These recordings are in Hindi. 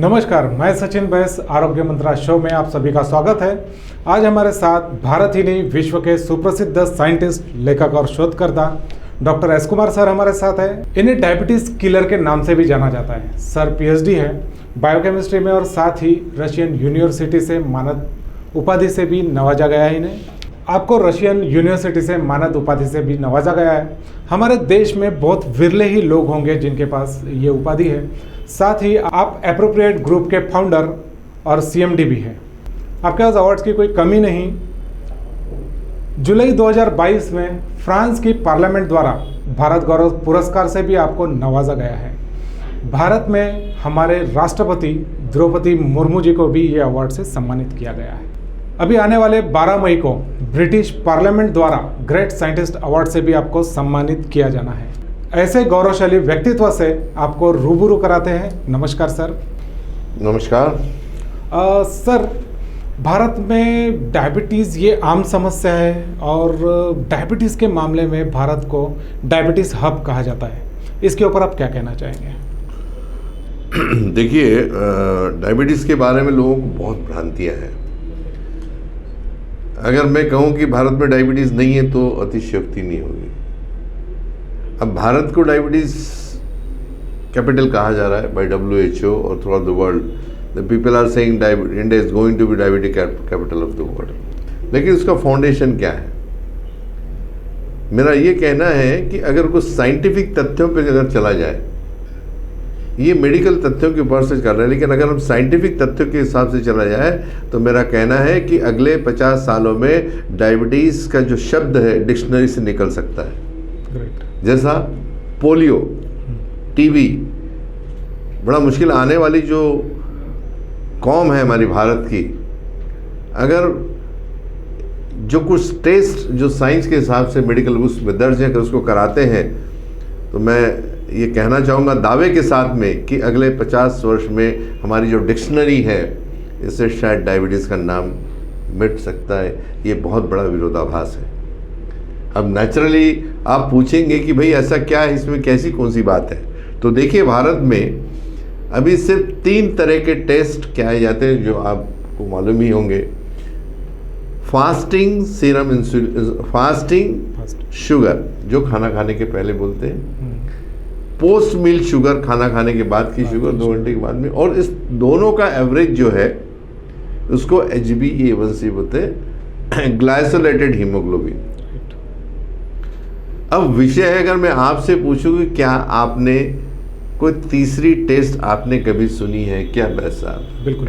नमस्कार, मैं सचिन बैस आरोग्य मंत्रा शो में आप सभी का स्वागत है। आज हमारे साथ भारत ही नहीं विश्व के सुप्रसिद्ध साइंटिस्ट, लेखक और शोधकर्ता डॉक्टर एस कुमार सर हमारे साथ है। इन्हें डायबिटीज किलर के नाम से भी जाना जाता है। सर पीएचडी है बायोकेमिस्ट्री में और साथ ही रशियन यूनिवर्सिटी से मानद उपाधि से भी नवाजा गया है। इन्हें आपको रशियन यूनिवर्सिटी से मानद उपाधि से भी नवाजा गया है। हमारे देश में बहुत विरले ही लोग होंगे जिनके पास ये उपाधि है। साथ ही आप एप्रोप्रिएट ग्रुप के फाउंडर और सीएमडी भी हैं। आपके पास अवार्ड्स की कोई कमी नहीं। जुलाई 2022 में फ्रांस की पार्लियामेंट द्वारा भारत गौरव पुरस्कार से भी आपको नवाजा गया है। भारत में हमारे राष्ट्रपति द्रौपदी मुर्मू जी को भी ये अवार्ड से सम्मानित किया गया है। अभी आने वाले 12 मई को ब्रिटिश पार्लियामेंट द्वारा ग्रेट साइंटिस्ट अवार्ड से भी आपको सम्मानित किया जाना है। ऐसे गौरवशाली व्यक्तित्व से आपको रूबरू कराते हैं। नमस्कार सर। नमस्कार। सर, भारत में डायबिटीज़ ये आम समस्या है और डायबिटीज़ के मामले में भारत को डायबिटीज़ हब कहा जाता है। इसके ऊपर आप क्या कहना चाहेंगे? देखिए, डायबिटीज़ के बारे में लोगों को बहुत भ्रांतियाँ हैं। अगर मैं कहूँ कि भारत में डायबिटीज़ नहीं है तो अतिशयोक्ति नहीं होगी। अब भारत को डायबिटीज़ कैपिटल कहा जा रहा है बाय WHO और throughout the world. The people are saying India is going to be diabetic capital of the world. लेकिन उसका फाउंडेशन क्या है? मेरा ये कहना है कि अगर कुछ साइंटिफिक तथ्यों पर अगर चला जाए, ये मेडिकल तथ्यों के ऊपर से कर रहे हैं, लेकिन अगर हम साइंटिफिक तथ्यों के हिसाब से चला जाए तो मेरा कहना है कि अगले 50 सालों में डायबिटीज़ का जो शब्द है डिक्शनरी से निकल सकता है। जैसा पोलियो, टीबी, बड़ा मुश्किल आने वाली जो कौम है हमारी भारत की, अगर जो कुछ टेस्ट जो साइंस के हिसाब से मेडिकल बुक्स में दर्ज है अगर उसको कराते हैं तो मैं ये कहना चाहूँगा दावे के साथ में कि अगले 50 वर्ष में हमारी जो डिक्शनरी है इससे शायद डायबिटीज़ का नाम मिट सकता है। ये बहुत बड़ा विरोधाभास है। अब नेचुरली आप पूछेंगे कि भाई ऐसा क्या है, इसमें कैसी कौन सी बात है? तो देखिए, भारत में अभी सिर्फ 3 तरह के टेस्ट किए जाते हैं जो आपको मालूम ही होंगे। Fasting serum insulin, fasting sugar जो खाना खाने के पहले बोलते हैं, पोस्ट मील शुगर खाना खाने के बाद की शुगर 2 घंटे के बाद में, और इस दोनों का एवरेज जो है उसको HbA1c बोलते हैं, ग्लाइकोलेटेड हीमोग्लोबिन। अब विषय है, अगर मैं आपसे पूछूं कि क्या आपने कोई तीसरी टेस्ट आपने कभी सुनी है क्या बैस साहब? बिल्कुल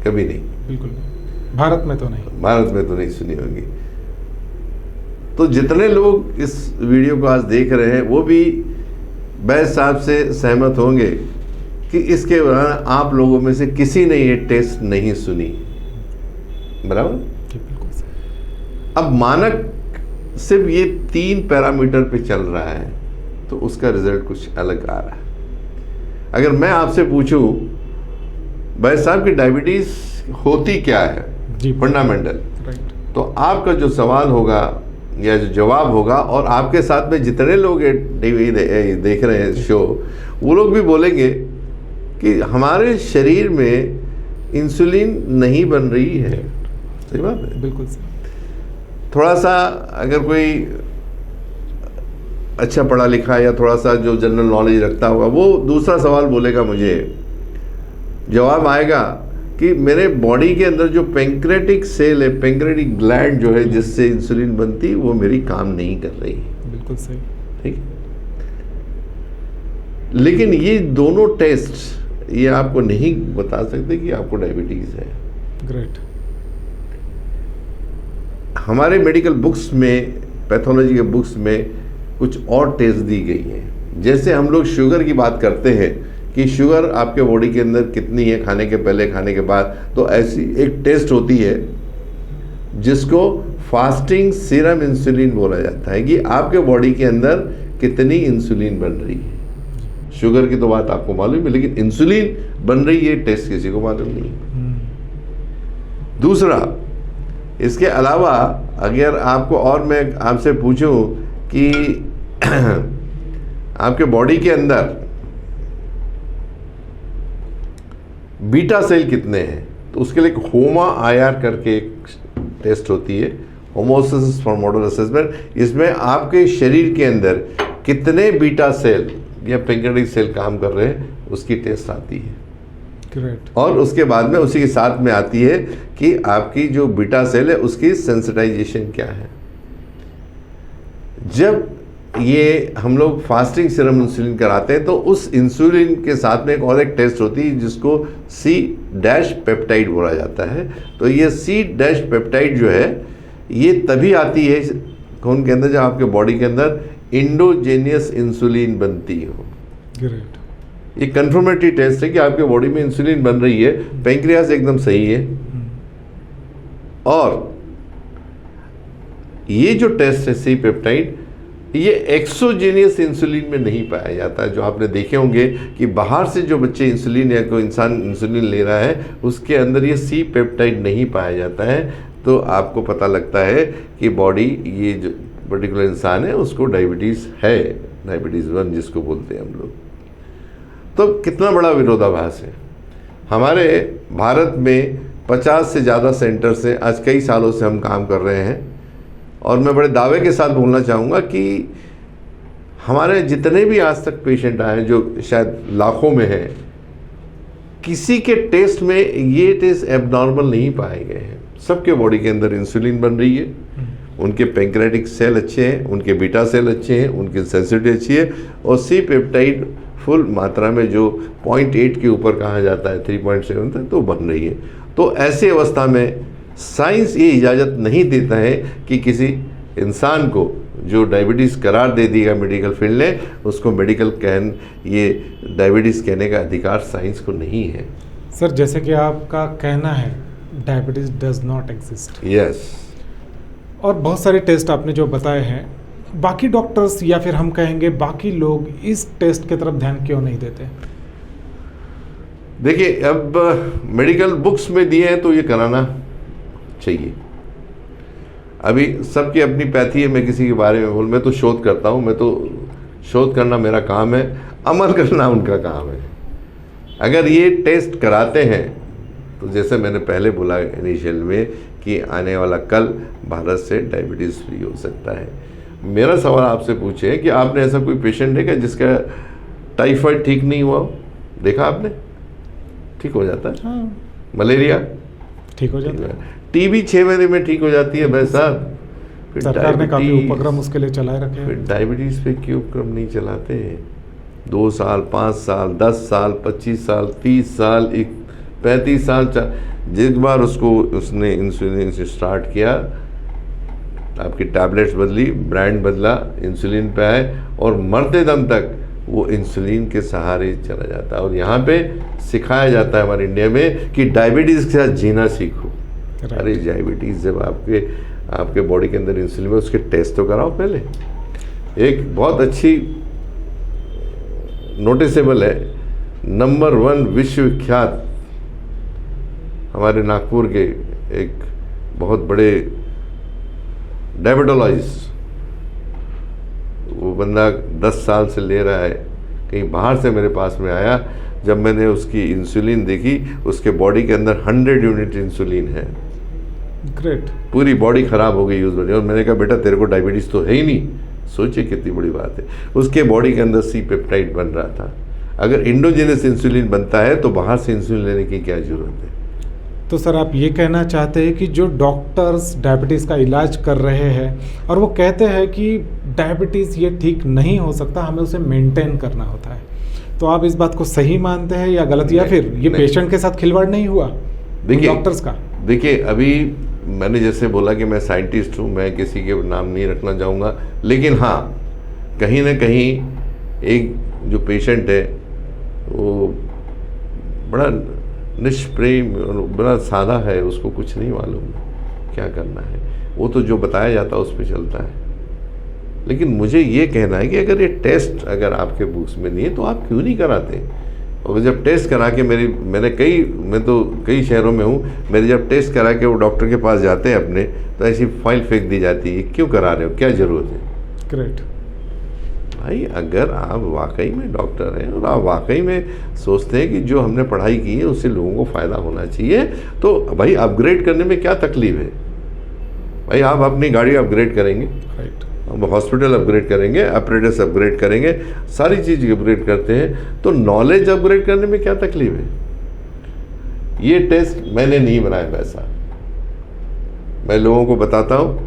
कभी नहीं। बिल्कुल नहीं। भारत में तो नहीं। भारत में तो नहीं सुनी होगी। तो जितने लोग इस वीडियो को आज देख रहे हैं वो भी बैस साहब से सहमत होंगे कि इसके दौरान आप लोगों में से किसी ने ये टेस्ट नहीं सुनी, बराबर? अब मानक सिर्फ ये 3 पैरामीटर पे चल रहा है तो उसका रिजल्ट कुछ अलग आ रहा है। अगर मैं आपसे पूछूं भाई साहब की डायबिटीज होती क्या है फंडामेंटल, तो आपका जो सवाल होगा या जो जवाब होगा, और आपके साथ में जितने लोग टीवी देख रहे हैं शो, वो लोग भी बोलेंगे कि हमारे शरीर में इंसुलिन नहीं बन रही है। सही बात है? बिल्कुल। थोड़ा सा अगर कोई अच्छा पढ़ा लिखा या थोड़ा सा जो जनरल नॉलेज रखता होगा वो दूसरा सवाल बोलेगा, मुझे जवाब आएगा कि मेरे बॉडी के अंदर जो पेंक्रेटिक सेल है, पेंक्रेटिक ग्लैंड जो है जिससे इंसुलिन बनती, वो मेरी काम नहीं कर रही। बिल्कुल सही। ठीक। लेकिन ये दोनों टेस्ट ये आपको नहीं बता सकते कि आपको डायबिटीज है। ग्रेट। हमारे मेडिकल बुक्स में, पैथोलॉजी के बुक्स में कुछ और टेस्ट दी गई हैं। जैसे हम लोग शुगर की बात करते हैं कि शुगर आपके बॉडी के अंदर कितनी है खाने के पहले, खाने के बाद, तो ऐसी एक टेस्ट होती है जिसको फास्टिंग सीरम इंसुलिन बोला जाता है कि आपके बॉडी के अंदर कितनी इंसुलिन बन रही है। शुगर की तो बात आपको मालूम है, लेकिन इंसुलिन बन रही है टेस्ट किसी को मालूम नहीं। दूसरा, इसके अलावा अगर आपको और मैं आपसे पूछूं कि आपके बॉडी के अंदर बीटा सेल कितने हैं, तो उसके लिए एक होमा IR करके एक टेस्ट होती है, होमोसिस फॉर मोडल असेसमेंट। इसमें आपके शरीर के अंदर कितने बीटा सेल या पैंक्रियाटिक सेल काम कर रहे हैं उसकी टेस्ट आती है। ग्रेट। और उसके बाद में उसी के साथ में आती है कि आपकी जो बीटा सेल है उसकी सेंसिटाइजेशन क्या है। जब ये हम लोग फास्टिंग सीरम इंसुलिन कराते हैं तो उस इंसुलिन के साथ में एक टेस्ट होती है जिसको C- पेप्टाइड बोला जाता है। तो ये C- पेप्टाइड जो है ये तभी आती है खून के अंदर जब आपके बॉडी के अंदर इंडोजेनियस इंसुलिन बनती हो। ग्रेट। ये कंफर्मेटरी टेस्ट है कि आपके बॉडी में इंसुलिन बन रही है, पैंक्रियाज एकदम सही है। और ये जो टेस्ट है C- पेप्टाइड, ये एक्सोजेनियस इंसुलिन में नहीं पाया जाता है। जो आपने देखे होंगे कि बाहर से जो बच्चे इंसुलिन या कोई इंसान इंसुलिन ले रहा है उसके अंदर ये C- पेप्टाइड नहीं पाया जाता है। तो आपको पता लगता है कि बॉडी, ये जो पर्टिकुलर इंसान है उसको डायबिटीज़ है, डायबिटीज़ 1 जिसको बोलते हैं हम लोग। तो कितना बड़ा विरोधाभास है। हमारे भारत में 50 से ज़्यादा सेंटर से आज कई सालों से हम काम कर रहे हैं और मैं बड़े दावे के साथ बोलना चाहूँगा कि हमारे जितने भी आज तक पेशेंट आए जो शायद लाखों में हैं, किसी के टेस्ट में ये टेस्ट एबनॉर्मल नहीं पाए गए हैं। सबके बॉडी के अंदर इंसुलिन बन रही है, उनके पैंक्रियाटिक सेल अच्छे हैं, उनके बीटा सेल अच्छे हैं, उनकी सेंसिटिविटी अच्छी है और C- पेप्टाइड फुल मात्रा में जो 0.8 के ऊपर कहा जाता है 3.7 तक तो बन रही है। तो ऐसी अवस्था में साइंस ये इजाज़त नहीं देता है कि किसी इंसान को जो डायबिटीज़ करार दे दिया मेडिकल फील्ड ने उसको मेडिकल ये डायबिटीज़ कहने का अधिकार साइंस को नहीं है। सर, जैसे कि आपका कहना है diabetes does not exist. Yes. और बहुत सारे टेस्ट आपने जो बताए हैं, बाकी डॉक्टर्स या फिर हम कहेंगे बाकी लोग इस टेस्ट की तरफ ध्यान क्यों नहीं देते? देखिए, अब मेडिकल बुक्स में दिए हैं तो ये कराना चाहिए। अभी सबकी अपनी पैथी है, मैं किसी के बारे में मैं तो शोध करता हूँ, मैं तो शोध करना मेरा काम है, अमल करना उनका काम है। अगर ये टेस्ट कराते हैं तो जैसे मैंने पहले बोला इनिशियल में कि आने वाला कल भारत से डायबिटीज़ फ्री हो सकता है। मेरा सवाल आपसे पूछे कि आपने ऐसा कोई पेशेंट देखा जिसका टाइफाइड ठीक नहीं हुआ? देखा आपने? ठीक हो जाता है। हाँ। मलेरिया ठीक हो जाता है। टीबी 6 महीने में ठीक हो जाती है भाई साहब। सरकार ने काफी उपक्रम उसके लिए चलाए रखे हैं। फिर डायबिटीज़ पे क्यों उपक्रम नहीं चलाते हैं? 2 साल, 5 साल, 10 साल, 25 साल, 30 साल, 35 साल, जिस बार उसने इंसुलिन से स्टार्ट किया, आपकी टैबलेट्स बदली, ब्रांड बदला, इंसुलिन पे आए और मरते दम तक वो इंसुलिन के सहारे चला जाता है। और यहाँ पे सिखाया जाता है हमारे इंडिया में कि डायबिटीज़ के साथ जीना सीखो। अरे डायबिटीज़ जब आपके बॉडी के अंदर इंसुलिन में, उसके टेस्ट तो कराओ पहले। एक बहुत अच्छी नोटिसेबल है, नंबर 1 विश्वविख्यात हमारे नागपुर के एक बहुत बड़े डायबिटोलॉजिस्ट, वो बंदा 10 साल से ले रहा है, कहीं बाहर से मेरे पास में आया। जब मैंने उसकी इंसुलिन देखी, उसके बॉडी के अंदर 100 यूनिट इंसुलिन है। ग्रेट। पूरी बॉडी खराब हो गई यूज बनी। और मैंने कहा बेटा तेरे को डायबिटीज़ तो है ही नहीं। सोचिए कितनी बड़ी बात है। उसके बॉडी के अंदर C- पेप्टाइड बन रहा था। अगर इंडोजेनस इंसुलिन बनता है तो बाहर से इंसुलिन लेने की क्या जरूरत है? तो सर, आप ये कहना चाहते हैं कि जो डॉक्टर्स डायबिटीज़ का इलाज कर रहे हैं और वो कहते हैं कि डायबिटीज़ ये ठीक नहीं हो सकता, हमें उसे मेंटेन करना होता है, तो आप इस बात को सही मानते हैं या गलत, या फिर ये पेशेंट के साथ खिलवाड़ नहीं हुआ डॉक्टर्स का? देखिए, अभी मैंने जैसे बोला कि मैं साइंटिस्ट हूँ, मैं किसी के नाम नहीं रखना चाहूँगा, लेकिन हाँ, कहीं ना कहीं एक जो पेशेंट है वो बड़ा निष्प्रेम और बड़ा सादा है, उसको कुछ नहीं मालूम क्या करना है, वो तो जो बताया जाता है उस पर चलता है। लेकिन मुझे ये कहना है कि अगर ये टेस्ट अगर आपके बुक्स में नहीं है तो आप क्यों नहीं कराते? और जब टेस्ट करा के मैं तो कई शहरों में हूँ, मेरे जब टेस्ट करा के वो डॉक्टर के पास जाते हैं अपने, तो ऐसी फाइल फेंक दी जाती है, क्यों करा रहे हो, क्या ज़रूरत है? ग्रेट। भाई अगर आप वाकई में डॉक्टर हैं और आप वाकई में सोचते हैं कि जो हमने पढ़ाई की है उससे लोगों को फ़ायदा होना चाहिए, तो भाई अपग्रेड करने में क्या तकलीफ है? भाई आप अपनी गाड़ी अपग्रेड करेंगे, राइट, अब हॉस्पिटल अपग्रेड करेंगे, अप्रेंटिस अपग्रेड करेंगे, सारी चीज़ अपग्रेड करते हैं, तो नॉलेज अपग्रेड करने में क्या तकलीफ है? ये टेस्ट मैंने नहीं बनाया पैसा, मैं लोगों को बताता हूँ,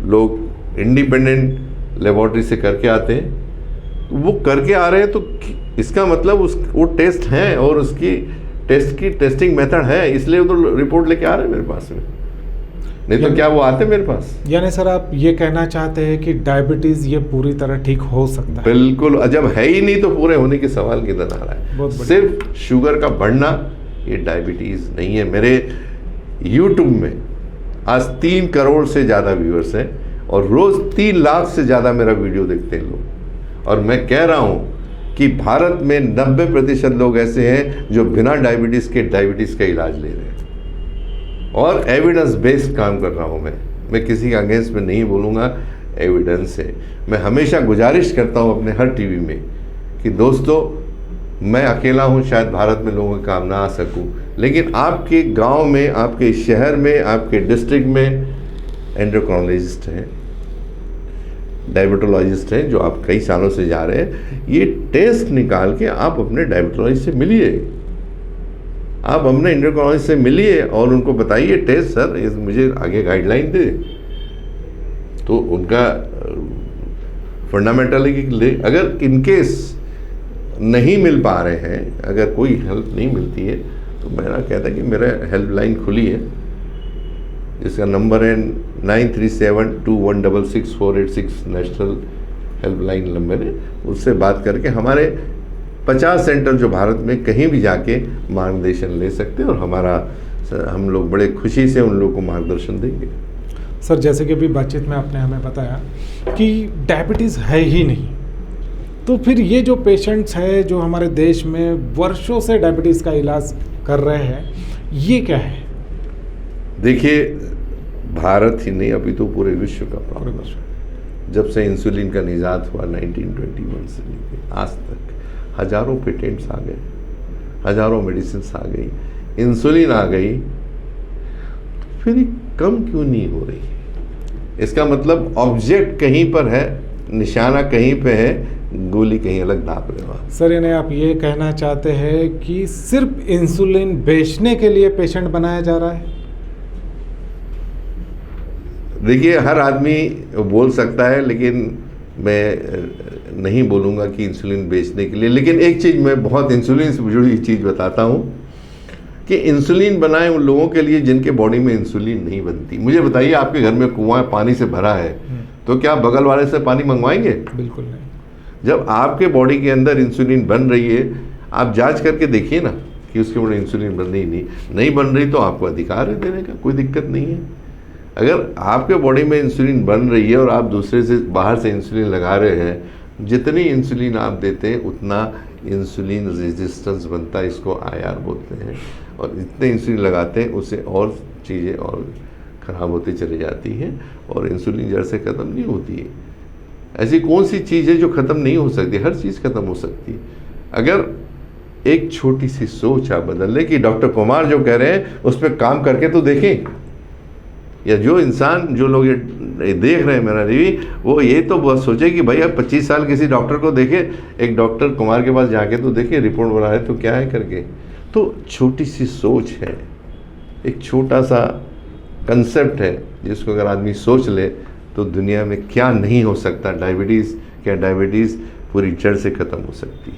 लोग इंडिपेंडेंट लेबॉर्ट्री से करके आते हैं, तो वो करके आ रहे हैं तो इसका मतलब वो टेस्ट हैं और उसकी टेस्ट की टेस्टिंग मेथड है, इसलिए वो तो रिपोर्ट लेके आ रहे हैं मेरे पास में, नहीं तो क्या वो आते मेरे पास? यानी सर आप ये कहना चाहते हैं कि डायबिटीज ये पूरी तरह ठीक हो सकता है? बिल्कुल, जब है ही नहीं तो पूरे होने के सवाल किधर आ रहा है? सिर्फ शुगर का बढ़ना ये डायबिटीज नहीं है। मेरे यूट्यूब में आज 3 करोड़ से ज़्यादा व्यूअर्स हैं और रोज़ 3 लाख से ज़्यादा मेरा वीडियो देखते हैं लोग, और मैं कह रहा हूँ कि भारत में 90% लोग ऐसे हैं जो बिना डायबिटीज़ के डायबिटीज़ का इलाज ले रहे हैं, और एविडेंस बेस्ड काम कर रहा हूँ मैं किसी के अगेंस्ट में नहीं बोलूँगा, एविडेंस है। मैं हमेशा गुजारिश करता हूँ अपने हर टीवी में कि दोस्तों, मैं अकेला हूँ, शायद भारत में लोगों के काम ना आ सकूँ, लेकिन आपके गांव में, आपके शहर में, आपके डिस्ट्रिक्ट में एंडोक्रोनोलॉजिस्ट हैं, डायबिटोलॉजिस्ट हैं, जो आप कई सालों से जा रहे हैं, ये टेस्ट निकाल के आप अपने डायबिटोलॉजिस्ट से मिलिए, आप अपने एंडोक्रोनोलॉजिस्ट से मिलिए और उनको बताइए टेस्ट सर मुझे आगे गाइडलाइन दे, तो उनका फंडामेंटल ले। अगर इनकेस नहीं मिल पा रहे हैं, अगर कोई हेल्प नहीं मिलती है, तो मेरा कहता है कि मेरा हेल्पलाइन खुली है, जिसका नंबर है 9372166486, नेशनल हेल्पलाइन नंबर है, उससे बात करके हमारे 50 सेंटर जो भारत में कहीं भी जाके मार्गदर्शन ले सकते हैं, और हम लोग बड़े खुशी से उन लोगों को मार्गदर्शन देंगे। सर जैसे कि अभी बातचीत में आपने हमें बताया कि डायबिटीज़ है ही नहीं, तो फिर ये जो पेशेंट्स है जो हमारे देश में वर्षों से डायबिटीज़ का इलाज कर रहे हैं, ये क्या है? देखिए, भारत ही नहीं, अभी तो पूरे विश्व का प्रॉब्लम है। जब से इंसुलिन का निजात हुआ 1921 से लेकर आज तक हजारों पेटेंट्स आ गए, हजारों मेडिसिन आ गई, इंसुलिन आ गई, फिर ये कम क्यों नहीं हो रही? इसका मतलब ऑब्जेक्ट कहीं पर है, निशाना कहीं पे है, गोली कहीं अलग दाप रहे हो। सर यानी आप ये कहना चाहते हैं कि सिर्फ इंसुलिन बेचने के लिए पेशेंट बनाया जा रहा है? देखिए, हर आदमी बोल सकता है, लेकिन मैं नहीं बोलूँगा कि इंसुलिन बेचने के लिए। लेकिन एक चीज़ मैं बहुत इंसुलिन से जुड़ी चीज़ बताता हूँ कि इंसुलिन बनाए उन लोगों के लिए जिनके बॉडी में इंसुलिन नहीं बनती। मुझे बताइए, आपके घर में कुआं पानी से भरा है, तो क्या बगल वाले से पानी मंगवाएंगे? बिल्कुल नहीं। जब आपके बॉडी के अंदर इंसुलिन बन रही है, आप जांच करके देखिए ना कि उसके बॉडी इंसुलिन बन रही नहीं बन रही, तो आपको अधिकार है देने का, कोई दिक्कत नहीं है। अगर आपके बॉडी में इंसुलिन बन रही है और आप दूसरे से बाहर से इंसुलिन लगा रहे हैं, जितनी इंसुलिन आप देते हैं उतना इंसुलिन रेजिस्टेंस बनता है, इसको IR बोलते हैं, और जितने इंसुलिन लगाते हैं उससे और चीज़ें और ख़राब होती चली जाती हैं, और इंसुलिन जड़ से ख़त्म नहीं होती है। ऐसी कौन सी चीज़ है जो ख़त्म नहीं हो सकती? हर चीज़ ख़त्म हो सकती है, अगर एक छोटी सी सोच आप बदल लें। कि डॉक्टर कुमार जो कह रहे हैं उस पर काम करके तो देखें, या जो इंसान, जो लोग ये देख रहे हैं मेरा रिव्यू, वो ये तो बहुत सोचे कि भाई अब 25 साल किसी डॉक्टर को देखे, एक डॉक्टर कुमार के पास जाके तो देखे, रिपोर्ट बना रहे तो क्या है करके। तो छोटी सी सोच है, एक छोटा सा कंसेप्ट है, जिसको अगर आदमी सोच ले तो दुनिया में क्या नहीं हो सकता। डायबिटीज़ पूरी जड़ से ख़त्म हो सकती है।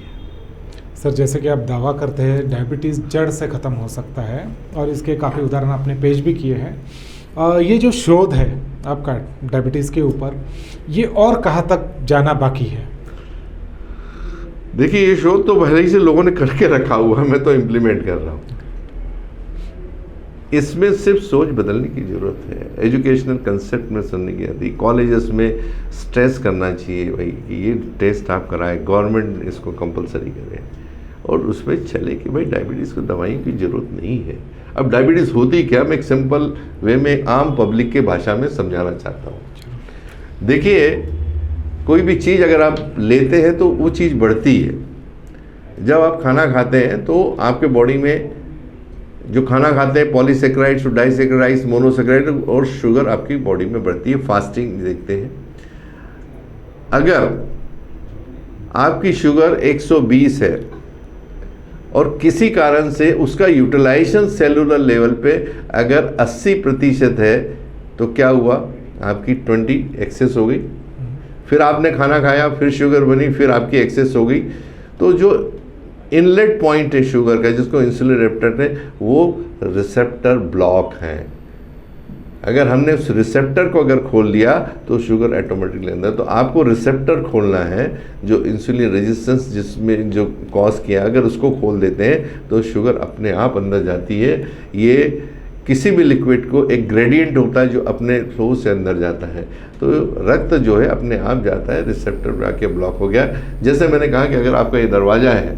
सर जैसे कि आप दावा करते हैं डायबिटीज़ जड़ से ख़त्म हो सकता है, और इसके काफ़ी उदाहरण आपने पेश भी किए हैं। ये जो शोध है आपका डायबिटीज़ के ऊपर, ये और कहाँ तक जाना बाकी है? देखिए, ये शोध तो पहले ही से लोगों ने करके रखा हुआ है, मैं तो इम्प्लीमेंट कर रहा हूँ। इसमें सिर्फ सोच बदलने की ज़रूरत है, एजुकेशनल कंसेप्ट में सुनने की आती। कॉलेजेस में स्ट्रेस करना चाहिए भाई कि ये टेस्ट आप कराएं, गवर्नमेंट इसको कंपलसरी करे, और उसमें चले कि भाई डायबिटीज़ को दवाइयों की ज़रूरत नहीं है। अब डायबिटीज़ होती क्या, मैं एक सिंपल वे में आम पब्लिक के भाषा में समझाना चाहता हूँ। देखिए, कोई भी चीज़ अगर आप लेते हैं तो वो चीज़ बढ़ती है। जब आप खाना खाते हैं तो आपके बॉडी में जो खाना खाते हैं पॉलीसेक्राइड्स और डाइसेक्राइड्स, मोनोसेक्राइड और शुगर आपकी बॉडी में बढ़ती है। फास्टिंग देखते हैं, अगर आपकी शुगर 120 है और किसी कारण से उसका यूटिलाइजेशन सेलुलर लेवल पे अगर 80% है तो क्या हुआ, आपकी 20 एक्सेस हो गई। फिर आपने खाना खाया, फिर शुगर बनी, फिर आपकी एक्सेस हो गई। तो जो इनलेट पॉइंट है शुगर का, जिसको इंसुलिन रिसेप्टर है, वो रिसेप्टर ब्लॉक है। अगर हमने उस रिसेप्टर को अगर खोल लिया तो शुगर ऑटोमेटिकली अंदर। तो आपको रिसेप्टर खोलना है, जो इंसुलिन रेजिस्टेंस जिसमें जो कॉज किया, अगर उसको खोल देते हैं तो शुगर अपने आप अंदर जाती है। ये किसी भी लिक्विड को एक ग्रेडियंट होता है जो अपने फ्लो से अंदर जाता है। तो रक्त जो है अपने आप जाता है, रिसेप्टर पे आके ब्लॉक हो गया। जैसे मैंने कहा कि अगर आपका ये दरवाज़ा है,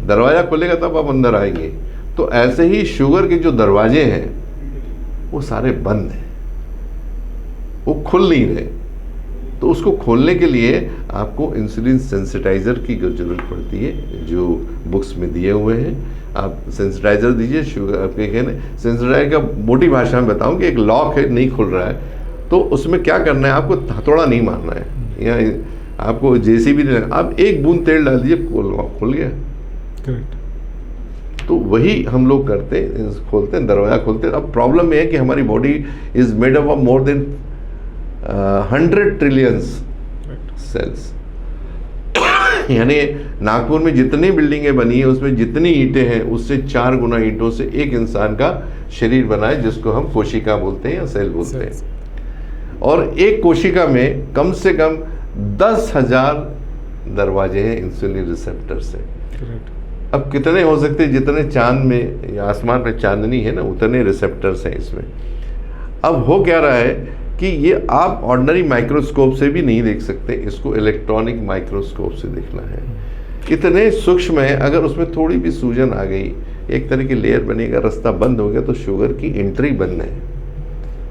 दरवाज़ा खुलेगा तब आप अंदर आएंगे, तो ऐसे ही शुगर के जो दरवाजे हैं वो सारे बंद हैं, वो खुल नहीं रहे। तो उसको खोलने के लिए आपको इंसुलिन सेंसिटाइज़र की ज़रूरत पड़ती है, जो बुक्स में दिए हुए हैं। आप सेंसिटाइज़र दीजिए। शुगर आपके कहने सेंसिटाइज़र का मोटी भाषा में बताऊं कि एक लॉक है, नहीं खुल रहा है, तो उसमें क्या करना है, आपको हथौड़ा नहीं मारना है या आपको जेसीबी नहीं लगना, आप एक बूंद तेल डाल दीजिए, खुल गया। करेक्ट। तो वही हम लोग करते हैं, खोलते हैं, दरवाज़ा खोलते हैं। अब प्रॉब्लम यह है कि हमारी body is made up of more than 100 trillions cells. यानी नागपुर में जितनी बिल्डिंगें बनी है उसमें जितनी ईंटें हैं उससे 4 गुना ईंटों से एक इंसान का शरीर बना है, जिसको हम कोशिका बोलते हैं या सेल बोलते हैं। और एक कोशिका में कम से कम 10,000 दरवाजे हैं इंसुलिन रिसेप्टर से। अब कितने हो सकते हैं, जितने चांद में या आसमान पे चांदनी है ना, उतने रिसेप्टर्स हैं इसमें। अब हो क्या रहा है कि ये आप ऑर्डिनरी माइक्रोस्कोप से भी नहीं देख सकते, इसको इलेक्ट्रॉनिक माइक्रोस्कोप से देखना है। इतने सूक्ष्म है, अगर उसमें थोड़ी भी सूजन आ गई, एक तरह की लेयर बनेगा, रास्ता बंद हो गया, तो शुगर की एंट्री बंद है।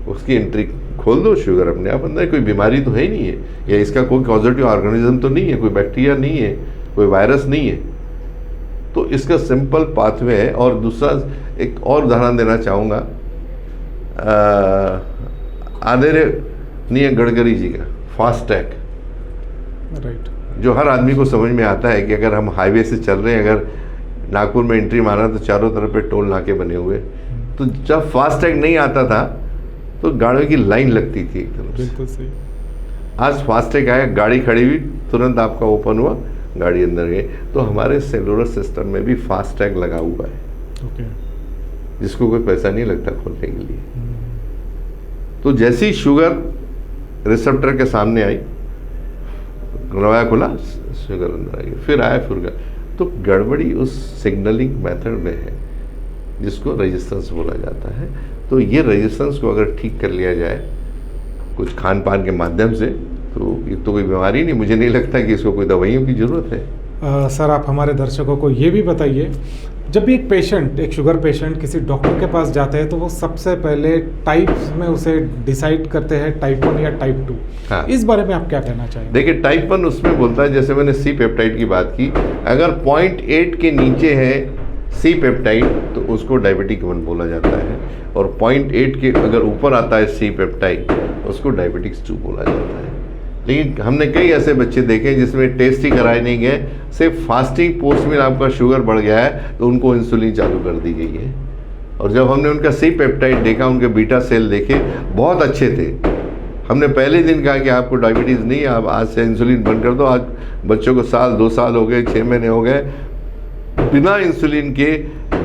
उसकी एंट्री खोल दो, शुगर अपने आप अंदर। कोई बीमारी तो है ही नहीं है, या इसका कोई पॉजिटिव ऑर्गेनिज्म तो नहीं है, कोई बैक्टीरिया नहीं है, कोई वायरस नहीं है। तो इसका सिंपल पाथवे है। और दूसरा एक और उदाहरण देना चाहूँगा, आदरणीय गडकरी जी का फास्टैग, राइट, जो हर आदमी को समझ में आता है कि अगर हम हाईवे से चल रहे हैं, अगर नागपुर में एंट्री मारा तो चारों तरफ पे टोल नाके बने हुए। तो जब फास्टैग नहीं आता था तो गाड़ियों की लाइन लगती थी एकदम। बिल्कुल सही। आज फास्टैग आया, गाड़ी खड़ी हुई, तुरंत आपका ओपन हुआ, गाड़ी अंदर गई। तो हमारे सेलुलर सिस्टम में भी फास्टैग लगा हुआ है। ओके। जिसको कोई पैसा नहीं लगता खोलने के लिए। तो जैसी शुगर रिसेप्टर के सामने आई, दरवाजा खुला, शुगर अंदर आई, फिर आया फिर। तो गड़बड़ी उस सिग्नलिंग मेथड में है, जिसको रेजिस्टेंस बोला जाता है। तो ये रेजिस्टेंस को अगर ठीक कर लिया जाए कुछ खान पान के माध्यम से, तो ये तो कोई बीमारी नहीं, मुझे नहीं लगता कि इसको कोई दवाइयों की ज़रूरत है। सर, आप हमारे दर्शकों को ये भी बताइए, जब भी एक पेशेंट, एक शुगर पेशेंट किसी डॉक्टर के पास जाते हैं तो वो सबसे पहले टाइप में उसे डिसाइड करते हैं, टाइप 1 या टाइप 2। हाँ। इस बारे में आप क्या कहना चाहेंगे? देखिए, टाइप 1 उसमें बोलता है, जैसे मैंने सी पेप्टाइड की बात की, अगर 0.8 के नीचे है सी पेप्टाइड तो उसको डायबिटिक 1 बोला जाता है, और 0.8 के अगर ऊपर आता है सी पेप्टाइड उसको डायबिटिक्स 2 बोला जाता है। लेकिन हमने कई ऐसे बच्चे देखे जिसमें टेस्ट ही कराए नहीं गए, सिर्फ फास्टिंग पोस्ट में आपका शुगर बढ़ गया है तो उनको इंसुलिन चालू कर दी गई है। और जब हमने उनका सी पेप्टाइड देखा, उनके बीटा सेल देखे, बहुत अच्छे थे। हमने पहले दिन कहा कि आपको डायबिटीज़ नहीं है, आप आज से इंसुलिन बंद कर दो। आज बच्चों को 2 साल हो गए, 6 महीने हो गए, बिना इंसुलिन के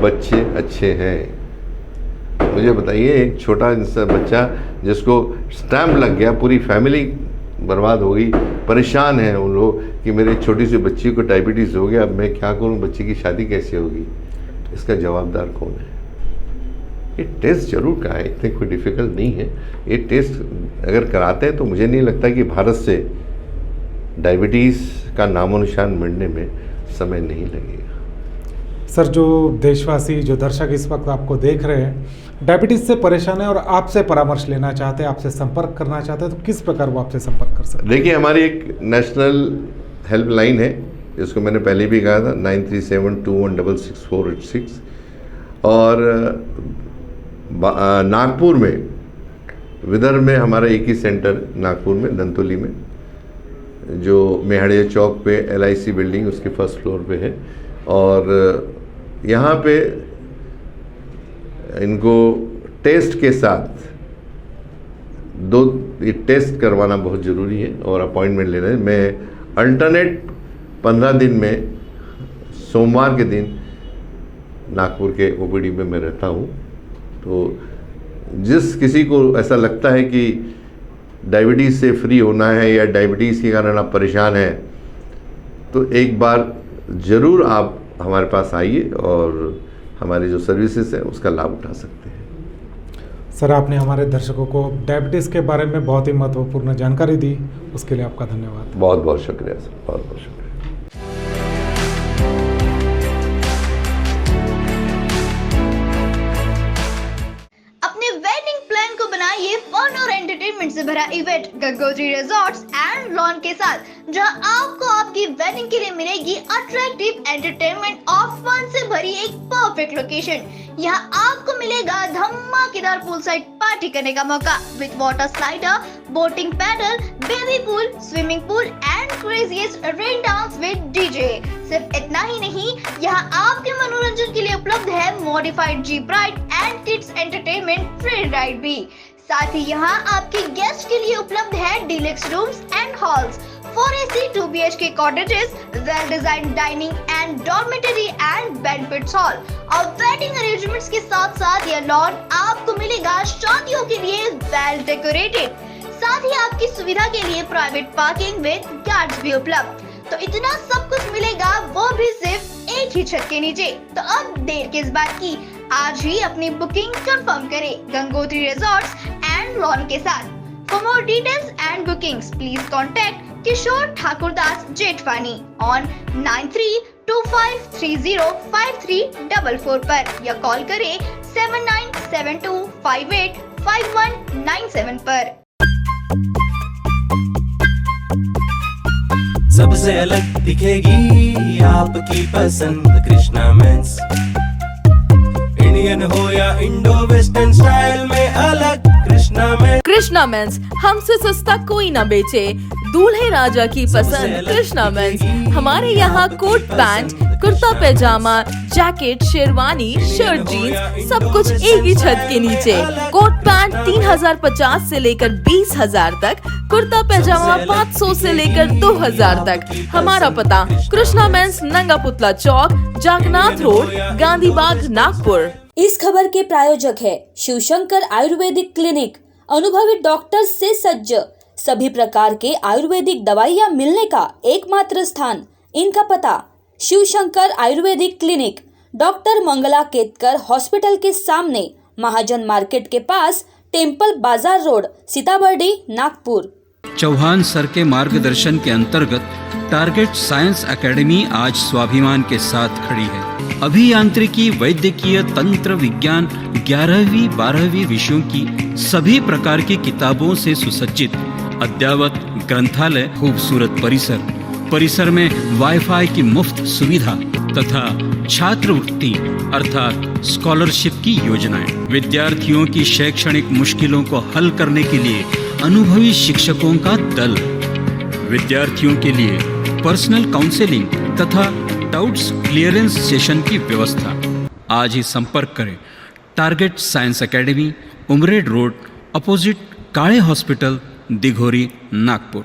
बच्चे अच्छे हैं। मुझे बताइए, एक छोटा बच्चा जिसको स्टैम्प लग गया, पूरी फैमिली बर्बाद हो गई, परेशान है उन लोग कि मेरे छोटी सी बच्ची को डायबिटीज़ हो गया, अब मैं क्या करूं, बच्ची की शादी कैसे होगी? इसका जवाबदार कौन है? ये टेस्ट जरूर का है, इतने कोई डिफ़िकल्ट नहीं है। ये टेस्ट अगर कराते हैं तो मुझे नहीं लगता कि भारत से डायबिटीज़ का नामो निशान मिटने में समय नहीं लगेगा। सर, जो देशवासी, जो दर्शक इस वक्त आपको देख रहे हैं, डायबिटीज से परेशान है और आपसे परामर्श लेना चाहते हैं, आपसे संपर्क करना चाहते हैं, तो किस प्रकार वो आपसे संपर्क कर सकते हैं? देखिए, हमारी एक नेशनल हेल्पलाइन है, जिसको मैंने पहले भी कहा था, 9372166486। और नागपुर में, विदर्भ में हमारा एक ही सेंटर नागपुर में, धंतोली में, जो मेहड़िया चौक पे LIC बिल्डिंग उसके फर्स्ट फ्लोर पे है। और यहाँ पे इनको टेस्ट के साथ ये टेस्ट करवाना बहुत ज़रूरी है और अपॉइंटमेंट लेना है। मैं अल्टरनेट 15 दिन में सोमवार के दिन नागपुर के OPD में मैं रहता हूँ। तो जिस किसी को ऐसा लगता है कि डायबिटीज़ से फ्री होना है या डायबिटीज़ के कारण आप परेशान हैं, तो एक बार ज़रूर आप हमारे पास आइए और हमारी जो सर्विसेज है उसका लाभ उठा सकते हैं। सर, आपने हमारे दर्शकों को डायबिटीज़ के बारे में बहुत ही महत्वपूर्ण जानकारी दी, उसके लिए आपका धन्यवाद। बहुत बहुत शुक्रिया सर, बहुत बहुत शुक्रिया। अपने वेडिंग प्लान को बनाइए फन और एंटरटेनमेंट से भरा event Gangotri resorts and lawn के साथ, जहां आपको आपकी वेडिंग के लिए मिलेगी अट्रैक्टिव एंटरटेनमेंट और फन से भरी एक परफेक्ट लोकेशन। यहाँ आपको मिलेगा धमाकेदार पूल साइड पार्टी करने का मौका with water slider, boating pedal, baby pool, swimming pool and craziest rain dance with DJ। सिर्फ इतना ही नहीं, यहाँ आपके मनोरंजन के लिए उपलब्ध है modified jeep ride and kids entertainment free ride भी। साथ ही यहाँ आपके गेस्ट के लिए उपलब्ध है deluxe rooms and halls, 4 AC 2 BHK cottages, well designed dining and dormitory and banquet hall। और वेडिंग अरेंजमेंट्स के साथ साथ यह लॉन आपको मिलेगा शादियों के लिए वेल डेकोरेटेड। साथ ही आपकी सुविधा के लिए प्राइवेट पार्किंग विद गार्ड्स भी उपलब्ध। तो इतना सब कुछ मिलेगा, वो भी सिर्फ एक ही छत के नीचे। तो अब देर किस बात की, आज ही अपनी बुकिंग कंफर्म करें गंगोत्री रिजॉर्ट्स एंड लॉन के साथ। For more details and bookings please contact Kishore Thakurdas Jethwani on 9325305344 पर या कॉल करें 7972585197 पर। सबसे अलग दिखेगी आपकी पसंद कृष्णा मेंस। इंडियन हो या इंडो वेस्टर्न स्टाइल में अलग कृष्णा मेंस हमसे सस्ता कोई ना बेचे। दूल्हे राजा की पसंद कृष्णा मेंस। हमारे यहाँ कोट पैंट, कुर्ता पैजामा, जैकेट, शेरवानी, शर्ट, जीन्स सब कुछ एक ही छत के नीचे। कोट पैंट 3050 से लेकर 20,000 तक, कुर्ता पैजामा 500 से लेकर 2000 तक। हमारा पता कृष्णा मेंस, नंगा पुतला चौक, जागनाथ रोड, गांधी बाग, नागपुर। इस खबर के प्रायोजक है शिवशंकर आयुर्वेदिक क्लिनिक, अनुभवी डॉक्टर से सज्ज, सभी प्रकार के आयुर्वेदिक दवाइयाँ मिलने का एकमात्र स्थान। इनका पता Shivshankar Ayurvedic clinic, doctor Mangala Ketkar hospital के सामने, महाजन मार्केट के पास, टेम्पल बाजार रोड, सीताबर्डी, नागपुर। चौहान सर के मार्गदर्शन के अंतर्गत टारगेट साइंस एकेडमी आज स्वाभिमान के साथ खड़ी है। अभियांत्रिकी, वैद्यकीय, तंत्र विज्ञान, 11वीं 12वीं विषयों की सभी प्रकार की किताबों से सुसज्जित अद्ययावत ग्रंथालय, खूबसूरत परिसर में वाईफाई की मुफ्त सुविधा तथा छात्रवृत्ति अर्थात स्कॉलरशिप की योजनाएं। विद्यार्थियों की शैक्षणिक मुश्किलों को हल करने के लिए अनुभवी शिक्षकों का दल। विद्यार्थियों के लिए पर्सनल काउंसलिंग तथा डाउट्स क्लियरेंस सेशन की व्यवस्था। आज ही संपर्क करें Target Science Academy, Umred Road, opposite Kale Hospital, Dighori, Nagpur.